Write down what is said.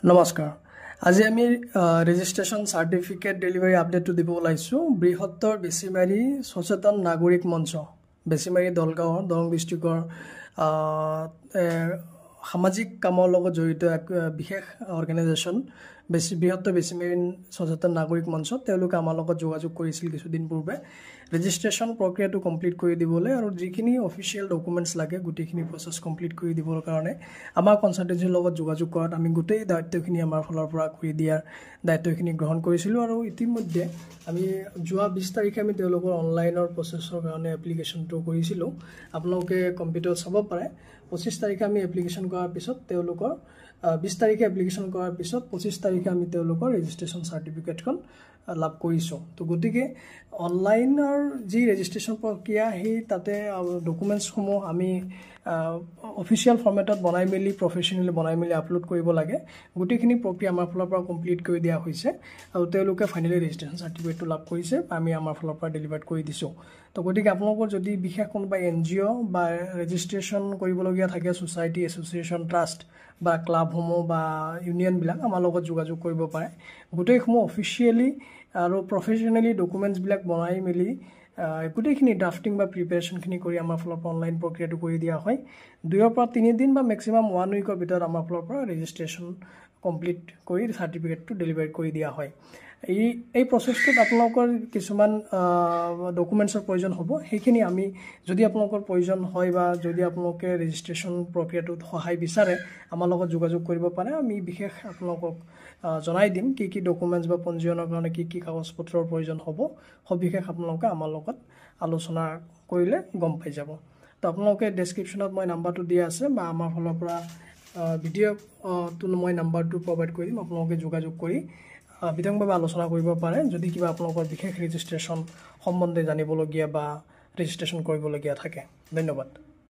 নমস্কাৰ আজি আমি ৰেজিষ্ট্ৰেশ্যন সাৰ্টিফিকেট ডেলিভাৰী আপডেটটো দিব ওলাইছো বৃহত্তৰ বেছিমাৰী সচেতন নাগৰিক মঞ্চ বেছিমাৰী দলগাঁও দৰং ডিস্ট্ৰিক্টৰ সামাজিক কামৰ লগত জড়িত এক বিশেষ অৰ্গেনাইজেশ্যন বৃহত্তৰ বেছিমাৰী সচেতন নাগৰিক মঞ্চ তেওঁলোকে আমাৰ লগত যোগাযোগ কৰিছিল কিছুদিন পূৰ্বে ৰেজিষ্ট্ৰেশ্যন প্ৰক্ৰিয়াটো কমপ্লিট কৰি দিবলৈ আৰু যিখিনি অফিচিয়েল ডকুমেণ্টছ লাগে গোটেইখিনি প্ৰচেছ কমপ্লিট কৰি দিবৰ কাৰণে আমাৰ কনচালটেন্সিৰ লগত যোগাযোগ কৰাত আমি গোটেই দায়িত্বখিনি আমাৰ ফালৰ পৰা কৰি দিয়াৰ দায়িত্বখিনি গ্ৰহণ কৰিছিলোঁ আৰু ইতিমধ্যে আমি যোৱা 20 তাৰিখে আমি তেওঁলোকৰ অনলাইনৰ প্ৰচেছৰ কাৰণে এপ্লিকেশ্যনটো কৰিছিলোঁ আপোনালোকে কম্পিউটাৰত চাব পাৰে 25 তাৰিখে আমি এপ্লিকেশ্যন কৰাৰ পিছত তেওঁলোকৰ 20 তাৰিখে এপ্লিকেশ্যন কৰাৰ পিছত 25 তাৰিখে আমি তেওঁলোকৰ ৰেজিষ্ট্ৰেশ্যন সাৰ্টিফিকেটখন লাভ কৰিছোঁ তো গতিকে অনলাইনৰ যি ৰেজিষ্ট্ৰেশ্যন প্ৰক্ৰিয়া সেই তাতে ডকুমেণ্টছসমূহ আমি অফিচিয়েল ফৰ্মেটত বনাই মেলি প্ৰফেশ্যনেলি বনাই মেলি আপলোড কৰিব লাগে গোটেইখিনি প্ৰক্ৰিয়া আমাৰ ফালৰ পৰা কমপ্লিট কৰি দিয়া হৈছে আৰু তেওঁলোকে ফাইনেলি ৰেজিষ্ট্ৰেশ্যন সাৰ্টিফিকেটটো লাভ কৰিছে আমি আমাৰ ফালৰ পৰা ডেলিভাৰ কৰি দিছোঁ তো গতিকে আপোনালোকৰ যদি বিশেষ কোনোবা NGO বা ৰেজিষ্ট্ৰেশ্যন কৰিবলগীয়া থাকে সোসাইটি এছ'চিয়েশ্যন ট্ৰাষ্ট বা ক্লাবসমূহ বা ইউনিয়নবিলাক আমাৰ লগত যোগাযোগ কৰিব পাৰে গোটেইসমূহ অফিচিয়েলি আৰু প্ৰফেশ্যনেলি ডকুমেণ্টছবিলাক বনাই মেলি গোটেইখিনি ড্ৰাফটিং বা প্ৰিপেৰেশ্যনখিনি কৰি আমাৰ ফালৰ পৰা অনলাইন প্ৰক্ৰিয়াটো কৰি দিয়া হয় 2 পৰা 3 দিন বা মেক্সিমাম 1 উইকৰ ভিতৰত আমাৰ ফালৰ পৰা ৰেজিষ্ট্ৰেশ্যন কমপ্লিট কৰি সাৰ্টিফিকেটটো ডেলিভাৰ কৰি দিয়া হয় এই প্ৰচেছটোত আপোনালোকৰ কিছুমান ডকুমেণ্টছৰ প্ৰয়োজন হ'ব সেইখিনি আমি যদি আপোনালোকৰ প্ৰয়োজন হয় বা যদি আপোনালোকে ৰেজিষ্ট্ৰেশ্যন প্ৰক্ৰিয়াটোত সহায় বিচাৰে আমাৰ লগত যোগাযোগ কৰিব পাৰে আমি বিশেষ আপোনালোকক জনাই দিম কি ডকুমেণ্টছ বা পঞ্জীয়নৰ কাৰণে কি কাগজপত্ৰৰ প্ৰয়োজন হ'ব সবিশেষ আপোনালোকে আমাৰ লগত আলোচনা কৰিলে গম পাই যাব তো আপোনালোকে ডেছক্ৰিপশ্যনত মই নাম্বাৰটো দিয়া আছে বা আমাৰ ফালৰ পৰা ভিডিঅ'টো মই নাম্বাৰটো প্ৰভাইড কৰি দিম আপোনালোকে যোগাযোগ কৰি বিতংভাৱে আলোচনা কৰিব পাৰে যদি কিবা আপোনালোকৰ বিশেষ ৰেজিষ্ট্ৰেশ্যন সম্বন্ধে জানিবলগীয়া বা ৰেজিষ্ট্ৰেশ্যন কৰিবলগীয়া থাকে ধন্যবাদ